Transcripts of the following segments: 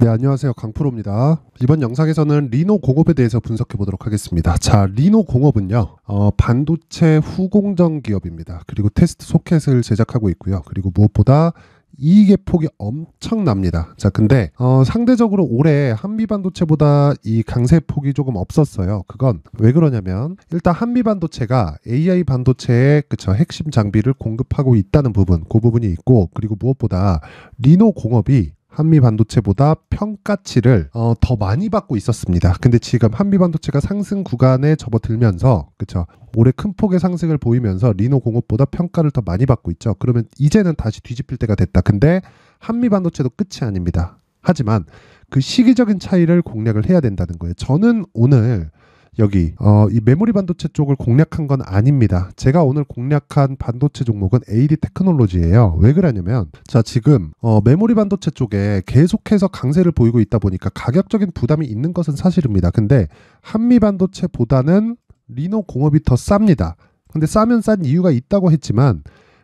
네, 안녕하세요. 강프로입니다. 이번 영상에서는 리노 공업에 대해서 분석해 보도록 하겠습니다. 자, 리노 공업은요, 반도체 후공정 기업입니다. 그리고 테스트 소켓을 제작하고 있고요. 그리고 무엇보다 이익의 폭이 엄청납니다. 자, 근데 상대적으로 올해 한미반도체보다 이 강세 폭이 조금 없었어요. 그건 왜 그러냐면 일단 한미반도체가 AI 반도체의 핵심 장비를 공급하고 있다는 부분, 그 부분이 있고, 그리고 무엇보다 리노 공업이 한미 반도체보다 평가치를 더 많이 받고 있었습니다. 근데 지금 한미 반도체가 상승 구간에 접어들면서 올해 큰 폭의 상승을 보이면서 리노 공업보다 평가를 더 많이 받고 있죠. 그러면 이제는 다시 뒤집힐 때가 됐다. 근데 한미 반도체도 끝이 아닙니다. 하지만 그 시기적인 차이를 공략을 해야 된다는 거예요. 저는 오늘 여기 이 메모리 반도체 쪽을 공략한 건 아닙니다. 제가 오늘 공략한 반도체 종목은 AD 테크놀로지예요. 왜 그러냐면 자, 지금 메모리 반도체 쪽에 계속해서 강세를 보이고 있다 보니까 가격적인 부담이 있는 것은 사실입니다. 근데 한미 반도체보다는 리노 공업이 더 쌉니다. 근데 싸면 싼 이유가 있다고 했지만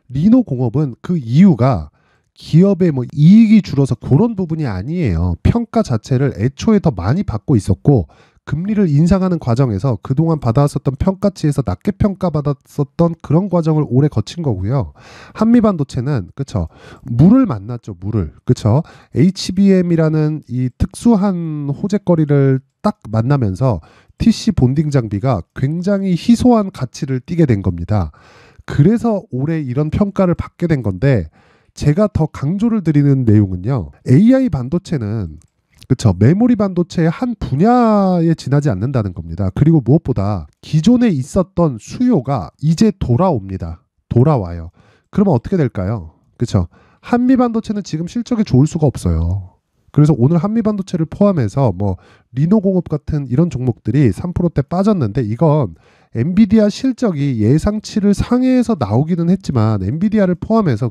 리노 공업은 그 이유가 기업의 이익이 줄어서 그런 부분이 아니에요. 평가 자체를 애초에 더 많이 받고 있었고, 금리를 인상하는 과정에서 그동안 받아왔었던 평가치에서 낮게 평가받았었던 그런 과정을 오래 거친 거고요. 한미반도체는 물을 만났죠. 물을. HBM이라는 이 특수한 호재거리를 딱 만나면서 TC 본딩 장비가 굉장히 희소한 가치를 띠게 된 겁니다. 그래서 올해 이런 평가를 받게 된 건데, 제가 더 강조를 드리는 내용은요, AI 반도체는 메모리 반도체의 한 분야에 지나지 않는다는 겁니다. 그리고 무엇보다 기존에 있었던 수요가 이제 돌아옵니다. 돌아와요. 그러면 어떻게 될까요? 한미 반도체는 지금 실적이 좋을 수가 없어요. 그래서 오늘 한미 반도체를 포함해서 리노 공업 같은 이런 종목들이 3%대 빠졌는데, 이건 엔비디아 실적이 예상치를 상회해서 나오기는 했지만 엔비디아를 포함해서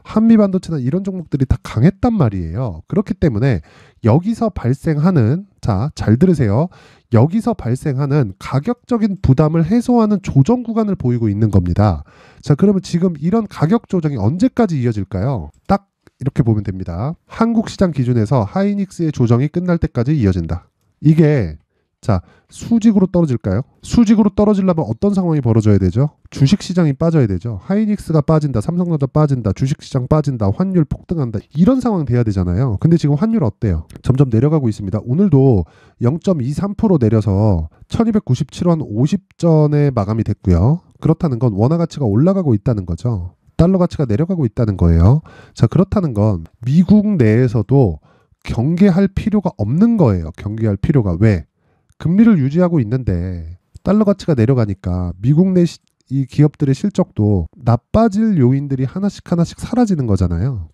한미 반도체나 이런 종목들이 다 강했단 말이에요. 그렇기 때문에 여기서 발생하는, 자, 잘 들으세요. 여기서 발생하는 가격적인 부담을 해소하는 조정 구간을 보이고 있는 겁니다. 자, 그러면 지금 이런 가격 조정이 언제까지 이어질까요? 딱 이렇게 보면 됩니다. 한국 시장 기준에서 하이닉스의 조정이 끝날 때까지 이어진다. 이게 수직으로 떨어질까요? 수직으로 떨어지려면 어떤 상황이 벌어져야 되죠? 주식시장이 빠져야 되죠. 하이닉스가 빠진다, 삼성전자 빠진다, 주식시장 빠진다, 환율 폭등한다, 이런 상황 돼야 되잖아요. 근데 지금 환율 어때요? 점점 내려가고 있습니다. 오늘도 0.23% 내려서 1297원 50전에 마감이 됐고요. 그렇다는 건 원화 가치가 올라가고 있다는 거죠. 달러 가치가 내려가고 있다는 거예요. 자, 그렇다는 건 미국 내에서도 경계할 필요가 없는 거예요. 경계할 필요가. 왜? 금리를 유지하고 있는데 달러 가치가 내려가니까 미국 내 이 기업들의 실적도 나빠질 요인들이 하나씩 사라지는 거잖아요.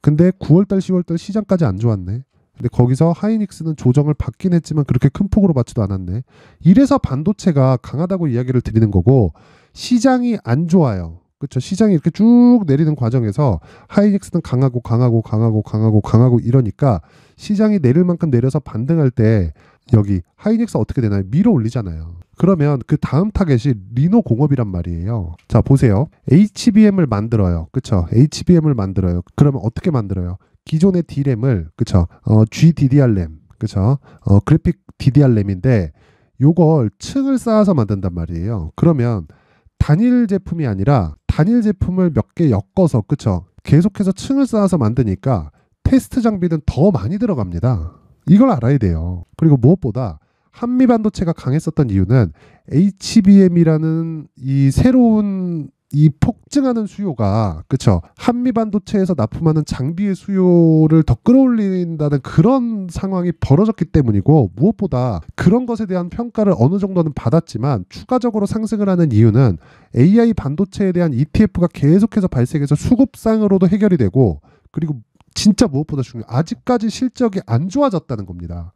근데 9월달 10월달 시장까지 안 좋았네. 근데 거기서 하이닉스는 조정을 받긴 했지만 그렇게 큰 폭으로 받지도 않았네. 이래서 반도체가 강하다고 이야기를 드리는 거고, 시장이 안 좋아요. 시장이 이렇게 쭉 내리는 과정에서 하이닉스는 강하고 이러니까 시장이 내릴 만큼 내려서 반등할 때 여기 하이닉스 어떻게 되나요? 밀어 올리잖아요. 그러면 그 다음 타겟이 리노 공업이란 말이에요. 자, 보세요. HBM을 만들어요. HBM을 만들어요. 그러면 어떻게 만들어요? 기존의 D램을 GDDR램, 그래픽 DDR램인데 요걸 층을 쌓아서 만든단 말이에요. 그러면 단일 제품이 아니라 단일 제품을 몇 개 엮어서 계속해서 층을 쌓아서 만드니까 테스트 장비는 더 많이 들어갑니다. 이걸 알아야 돼요. 그리고 무엇보다 한미 반도체가 강했었던 이유는 HBM이라는 이 새로운 이 폭증하는 수요가 한미 반도체에서 납품하는 장비의 수요를 더 끌어올린다는 그런 상황이 벌어졌기 때문이고, 무엇보다 그런 것에 대한 평가를 어느 정도는 받았지만 추가적으로 상승을 하는 이유는 AI 반도체에 대한 ETF가 계속해서 발생해서 수급상으로도 해결이 되고, 그리고 진짜 무엇보다 중요해요. 아직까지 실적이 안 좋아졌다는 겁니다.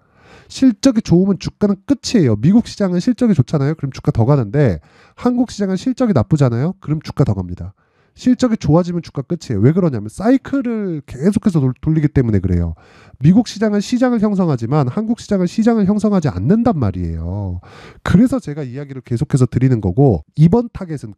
실적이 좋으면 주가는 끝이에요. 미국 시장은 실적이 좋잖아요. 그럼 주가 더 가는데, 한국 시장은 실적이 나쁘잖아요. 그럼 주가 더 갑니다. 실적이 좋아지면 주가 끝이에요. 왜 그러냐면 사이클을 계속해서 돌리기 때문에 그래요. 미국 시장은 시장을 형성하지만 한국 시장은 시장을 형성하지 않는단 말이에요. 그래서 제가 이야기를 계속해서 드리는 거고, 이번 타겟은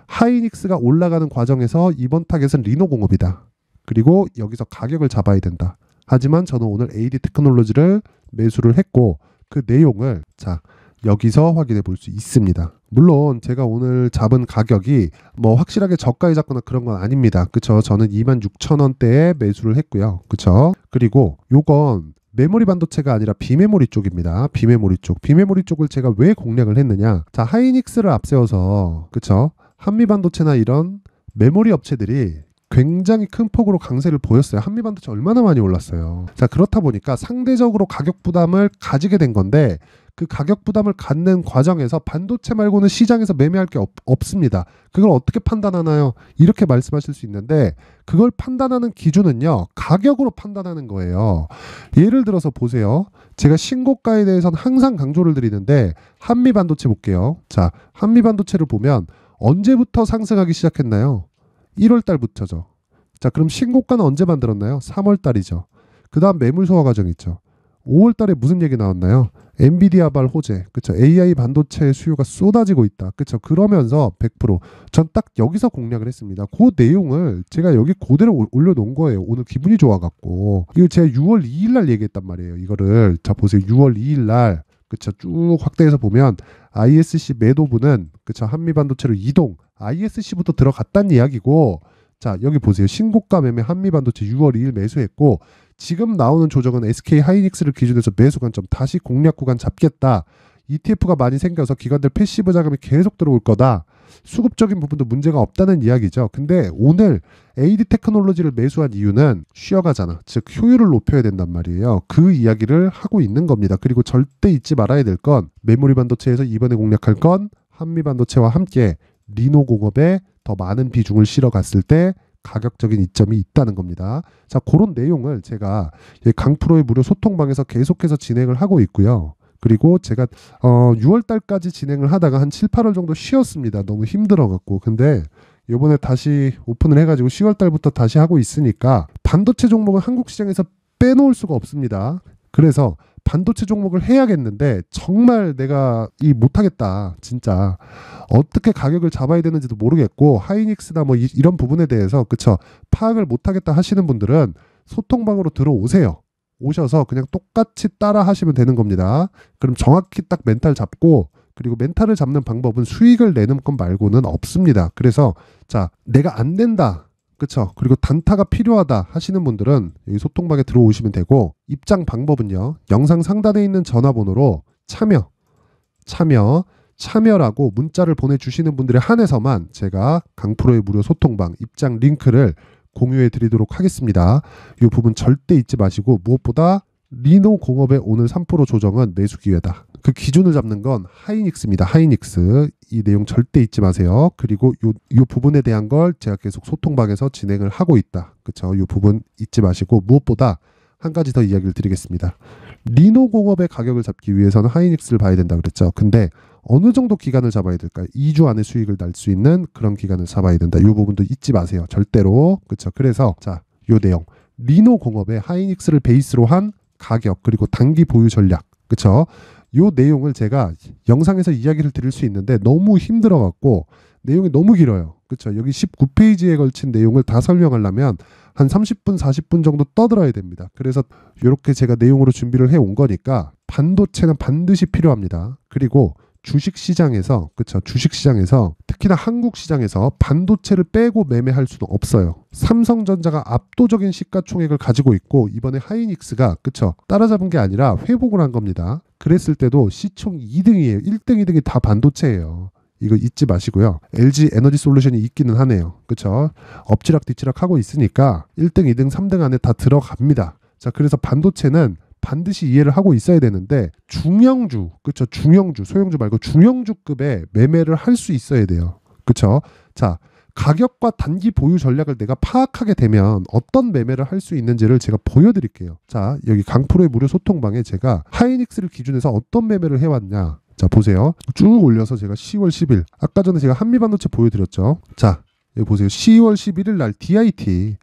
하이닉스가 올라가는 과정에서 이번 타겟은 리노 공업이다. 그리고 여기서 가격을 잡아야 된다. 하지만 저는 오늘 AD 테크놀로지를 매수를 했고 그 내용을 자 여기서 확인해 볼 수 있습니다. 물론 제가 오늘 잡은 가격이 뭐 확실하게 저가에 잡거나 그런 건 아닙니다. 그쵸? 저는 26,000원대에 매수를 했고요. 그쵸? 그리고 요건 메모리 반도체가 아니라 비메모리 쪽입니다. 비메모리 쪽. 비메모리 쪽을 제가 왜 공략을 했느냐? 자, 하이닉스를 앞세워서 그쵸? 한미 반도체나 이런 메모리 업체들이 굉장히 큰 폭으로 강세를 보였어요. 한미 반도체 얼마나 많이 올랐어요. 자, 그렇다 보니까 상대적으로 가격 부담을 가지게 된 건데 그 가격 부담을 갖는 과정에서 반도체 말고는 시장에서 매매할 게 없습니다. 그걸 어떻게 판단하나요? 이렇게 말씀하실 수 있는데 그걸 판단하는 기준은요. 가격으로 판단하는 거예요. 예를 들어서 보세요. 제가 신고가에 대해서는 항상 강조를 드리는데 한미 반도체 볼게요. 자, 한미 반도체를 보면 언제부터 상승하기 시작했나요? 1월 달부터죠. 자, 그럼 신고가는 언제 만들었나요? 3월 달이죠. 그 다음 매물 소화 과정 있죠. 5월 달에 무슨 얘기 나왔나요? 엔비디아발 호재, 그쵸? AI 반도체 수요가 쏟아지고 있다, 그쵸? 그러면서 100%전 딱 여기서 공략을 했습니다. 그 내용을 제가 여기 그대로 올려놓은 거예요. 오늘 기분이 좋아갖고 이거 제가 6월 2일 날 얘기했단 말이에요. 이거를 자 보세요. 6월 2일 날 그쵸? 쭉 확대해서 보면 ISC 매도분은 그쵸? 한미 반도체로 이동, ISC부터 들어갔다는 이야기고 자 여기 보세요. 신고가 매매 한미 반도체 6월 2일 매수했고 지금 나오는 조정은 SK 하이닉스를 기준해서 매수 관점 다시 공략 구간 잡겠다. ETF가 많이 생겨서 기관들 패시브 자금이 계속 들어올 거다. 수급적인 부분도 문제가 없다는 이야기죠. 근데 오늘 AD 테크놀로지를 매수한 이유는 쉬어가잖아. 즉 효율을 높여야 된단 말이에요. 그 이야기를 하고 있는 겁니다. 그리고 절대 잊지 말아야 될 건 메모리 반도체에서 이번에 공략할 건 한미 반도체와 함께 리노공업에 더 많은 비중을 실어갔을 때 가격적인 이점이 있다는 겁니다. 자, 그런 내용을 제가 강프로의 무료 소통방에서 계속해서 진행을 하고 있고요. 그리고 제가 6월 달까지 진행을 하다가 한 7, 8월 정도 쉬었습니다. 너무 힘들어갖고. 근데 이번에 다시 오픈을 해가지고 10월 달부터 다시 하고 있으니까 반도체 종목은 한국 시장에서 빼놓을 수가 없습니다. 그래서 반도체 종목을 해야겠는데 정말 내가 못하겠다. 진짜 어떻게 가격을 잡아야 되는지도 모르겠고 하이닉스나 뭐 이런 부분에 대해서 그쵸 파악을 못하겠다 하시는 분들은 소통방으로 들어오세요. 오셔서 그냥 똑같이 따라 하시면 되는 겁니다. 그럼 정확히 딱 멘탈 잡고 그리고 멘탈을 잡는 방법은 수익을 내는 것 말고는 없습니다. 그래서 자 내가 안 된다. 그쵸? 그리고 단타가 필요하다 하시는 분들은 여기 소통방에 들어오시면 되고 입장 방법은요. 영상 상단에 있는 전화번호로 참여라고 문자를 보내주시는 분들에 한해서만 제가 강프로의 무료 소통방 입장 링크를 공유해 드리도록 하겠습니다. 이 부분 절대 잊지 마시고 무엇보다 리노공업의 오늘 3% 조정은 매수 기회다. 그 기준을 잡는 건 하이닉스입니다. 하이닉스. 이 내용 절대 잊지 마세요. 그리고 요 부분에 대한 걸 제가 계속 소통방에서 진행을 하고 있다. 그쵸? 요 부분 잊지 마시고 무엇보다 한 가지 더 이야기를 드리겠습니다. 리노공업의 가격을 잡기 위해서는 하이닉스를 봐야 된다 그랬죠. 근데 어느 정도 기간을 잡아야 될까요? 2주 안에 수익을 날 수 있는 그런 기간을 잡아야 된다. 이 부분도 잊지 마세요. 절대로. 그쵸? 그래서 자, 요 내용. 리노공업의 하이닉스를 베이스로 한 가격 그리고 단기 보유 전략. 그쵸? 요 내용을 제가 영상에서 이야기를 드릴 수 있는데 너무 힘들어갖고 내용이 너무 길어요. 그쵸? 여기 19페이지에 걸친 내용을 다 설명하려면 한 30분, 40분 정도 떠들어야 됩니다. 그래서 이렇게 제가 내용으로 준비를 해온 거니까 반도체는 반드시 필요합니다. 그리고 주식시장에서 그쵸? 주식시장에서 특히나 한국 시장에서 반도체를 빼고 매매할 수는 없어요. 삼성전자가 압도적인 시가총액을 가지고 있고 이번에 하이닉스가 그쵸? 따라잡은 게 아니라 회복을 한 겁니다. 그랬을 때도 시총 2등이에요. 1등, 2등이 다 반도체예요. 이거 잊지 마시고요. LG 에너지 솔루션이 있기는 하네요. 그쵸? 엎치락 뒤치락 하고 있으니까 1등, 2등, 3등 안에 다 들어갑니다. 자, 그래서 반도체는 반드시 이해를 하고 있어야 되는데 중형주, 그쵸? 중형주, 소형주 말고 중형주급의 매매를 할 수 있어야 돼요. 그쵸? 자, 가격과 단기 보유 전략을 내가 파악하게 되면 어떤 매매를 할 수 있는지를 제가 보여드릴게요. 자, 여기 강프로의 무료 소통방에 제가 하이닉스를 기준해서 어떤 매매를 해왔냐. 자, 보세요. 쭉 올려서 제가 10월 10일 아까 전에 제가 한미반도체 보여드렸죠. 자, 여기 보세요. 10월 11일 날 DIT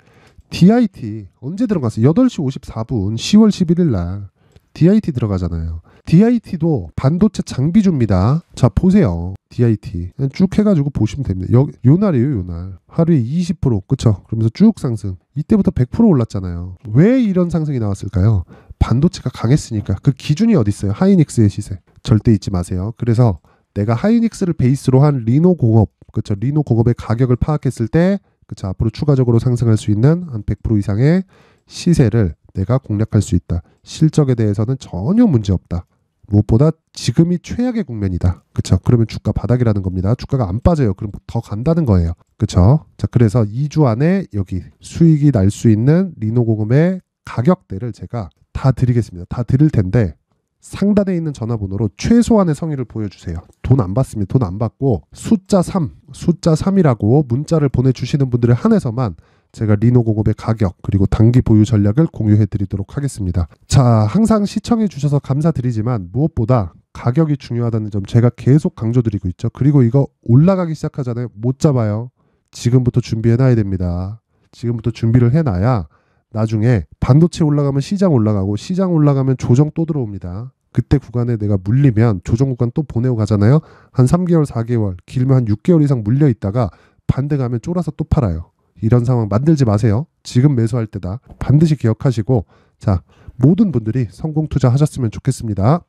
언제 들어갔어요? 8시 54분 10월 11일 날 DIT 들어가잖아요. DIT도 반도체 장비주입니다. 자, 보세요. DIT 쭉 해가지고 보시면 됩니다. 요 날이에요, 요 날. 하루에 20%, 그쵸? 그러면서 쭉 상승. 이때부터 100% 올랐잖아요. 왜 이런 상승이 나왔을까요? 반도체가 강했으니까. 그 기준이 어디 있어요? 하이닉스의 시세. 절대 잊지 마세요. 그래서 내가 하이닉스를 베이스로 한 리노공업, 그쵸? 리노공업의 가격을 파악했을 때, 그쵸? 앞으로 추가적으로 상승할 수 있는 한 100% 이상의 시세를 내가 공략할 수 있다. 실적에 대해서는 전혀 문제 없다. 무엇보다 지금이 최악의 국면이다. 그쵸? 그러면 주가 바닥이라는 겁니다. 주가가 안 빠져요. 그럼 더 간다는 거예요. 그쵸? 자, 그래서 2주 안에 여기 수익이 날 수 있는 리노공업의 가격대를 제가 다 드리겠습니다. 다 드릴 텐데 상단에 있는 전화번호로 최소한의 성의를 보여주세요. 돈 안 받습니다. 돈 안 받고 숫자 3이라고 문자를 보내주시는 분들에 한해서만 제가 리노공업의 가격 그리고 단기 보유 전략을 공유해 드리도록 하겠습니다. 자, 항상 시청해 주셔서 감사드리지만 무엇보다 가격이 중요하다는 점 제가 계속 강조드리고 있죠. 그리고 이거 올라가기 시작하잖아요. 못 잡아요. 지금부터 준비해 놔야 됩니다. 지금부터 준비를 해놔야 나중에 반도체 올라가면 시장 올라가고 시장 올라가면 조정 또 들어옵니다. 그때 구간에 내가 물리면 조정 구간 또 보내고 가잖아요. 한 3개월, 4개월, 길면 한 6개월 이상 물려 있다가 반등하면 쫄아서 또 팔아요. 이런 상황 만들지 마세요. 지금 매수할 때다. 반드시 기억하시고, 자, 모든 분들이 성공 투자하셨으면 좋겠습니다.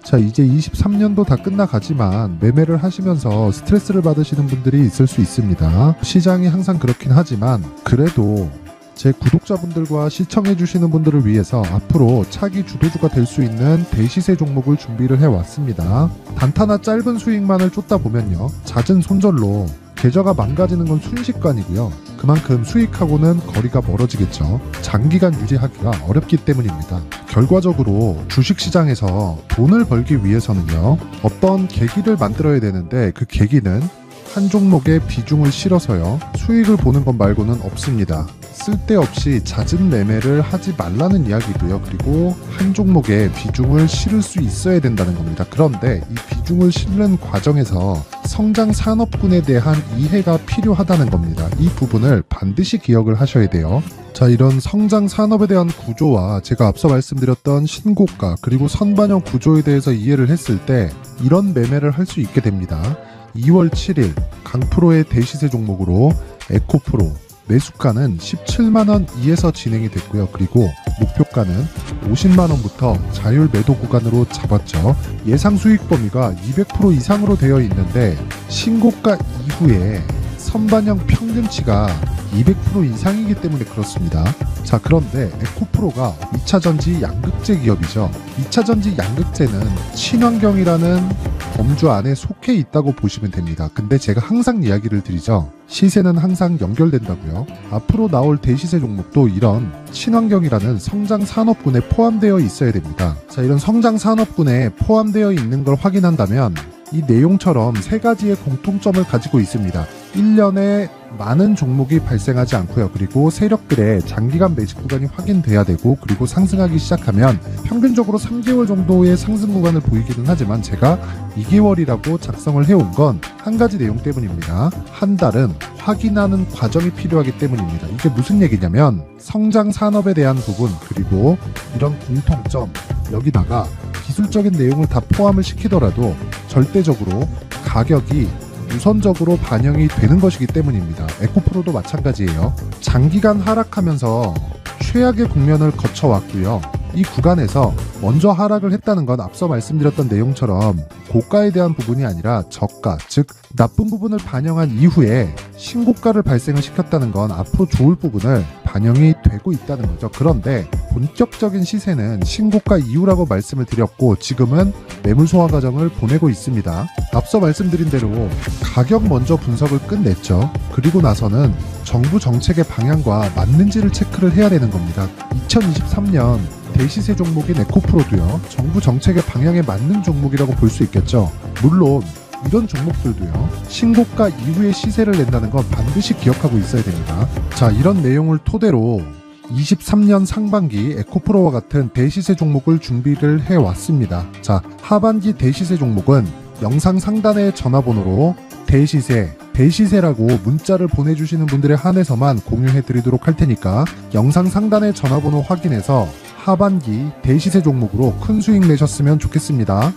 자, 이제 23년도 다 끝나가지만 매매를 하시면서 스트레스를 받으시는 분들이 있을 수 있습니다. 시장이 항상 그렇긴 하지만 그래도 제 구독자분들과 시청해주시는 분들을 위해서 앞으로 차기 주도주가 될 수 있는 대시세 종목을 준비를 해왔습니다. 단타나 짧은 수익만을 쫓다 보면요, 잦은 손절로 계좌가 망가지는 건 순식간이고요. 그만큼 수익하고는 거리가 멀어지겠죠. 장기간 유지하기가 어렵기 때문입니다. 결과적으로 주식시장에서 돈을 벌기 위해서는요, 어떤 계기를 만들어야 되는데 그 계기는 한 종목에 비중을 실어서요, 수익을 보는 것 말고는 없습니다. 쓸데없이 잦은 매매를 하지 말라는 이야기고요. 그리고 한 종목에 비중을 실을 수 있어야 된다는 겁니다. 그런데 이 비중을 실는 과정에서 성장 산업군에 대한 이해가 필요하다는 겁니다. 이 부분을 반드시 기억을 하셔야 돼요. 자, 이런 성장 산업에 대한 구조와 제가 앞서 말씀드렸던 신고가 그리고 선반영 구조에 대해서 이해를 했을 때 이런 매매를 할 수 있게 됩니다. 2월 7일 강프로의 대시세 종목으로 에코프로 매수가는 17만원 이에서 진행이 됐고요. 그리고 목표가는 50만원부터 자율 매도 구간으로 잡았죠. 예상 수익 범위가 200% 이상으로 되어 있는데 신고가 이후에 선반영 평균치가 200% 이상이기 때문에 그렇습니다. 자, 그런데 에코프로가 2차전지 양극재 기업이죠. 2차전지 양극재는 친환경이라는 범주 안에 속해 있다고 보시면 됩니다. 근데 제가 항상 이야기를 드리죠. 시세는 항상 연결된다고요. 앞으로 나올 대시세 종목도 이런 친환경이라는 성장 산업군에 포함되어 있어야 됩니다. 자, 이런 성장 산업군에 포함되어 있는 걸 확인한다면 이 내용처럼 세 가지의 공통점을 가지고 있습니다. 1년에 많은 종목이 발생하지 않고요. 그리고 세력들의 장기간 매집 구간이 확인돼야 되고, 그리고 상승하기 시작하면 평균적으로 3개월 정도의 상승 구간을 보이기는 하지만 제가 2개월이라고 작성을 해온 건 한 가지 내용 때문입니다. 한 달은 확인하는 과정이 필요하기 때문입니다. 이게 무슨 얘기냐면 성장 산업에 대한 부분 그리고 이런 공통점, 여기다가 기술적인 내용을 다 포함을 시키더라도 절대적으로 가격이 우선적으로 반영이 되는 것이기 때문입니다. 에코프로도 마찬가지예요. 장기간 하락하면서 최악의 국면을 거쳐왔고요. 이 구간에서 먼저 하락을 했다는 건 앞서 말씀드렸던 내용처럼 고가에 대한 부분이 아니라 저가, 즉 나쁜 부분을 반영한 이후에 신고가를 발생을 시켰다는 건 앞으로 좋을 부분을 반영이 되고 있다는 거죠. 그런데 본격적인 시세는 신고가 이후라고 말씀을 드렸고 지금은 매물 소화 과정을 보내고 있습니다. 앞서 말씀드린 대로 가격 먼저 분석을 끝냈죠. 그리고 나서는 정부 정책의 방향과 맞는지를 체크를 해야 되는 겁니다. 2023년 대시세 종목인 에코프로도요, 정부 정책의 방향에 맞는 종목이라고 볼 수 있겠죠. 물론 이런 종목들도요, 신고가 이후에 시세를 낸다는 건 반드시 기억하고 있어야 됩니다. 자, 이런 내용을 토대로 23년 상반기 에코프로와 같은 대시세 종목을 준비를 해왔습니다. 자, 하반기 대시세 종목은 영상 상단의 전화번호로 대시세라고 문자를 보내주시는 분들에 한해서만 공유해드리도록 할 테니까 영상 상단의 전화번호 확인해서 하반기 대시세 종목으로 큰 수익 내셨으면 좋겠습니다.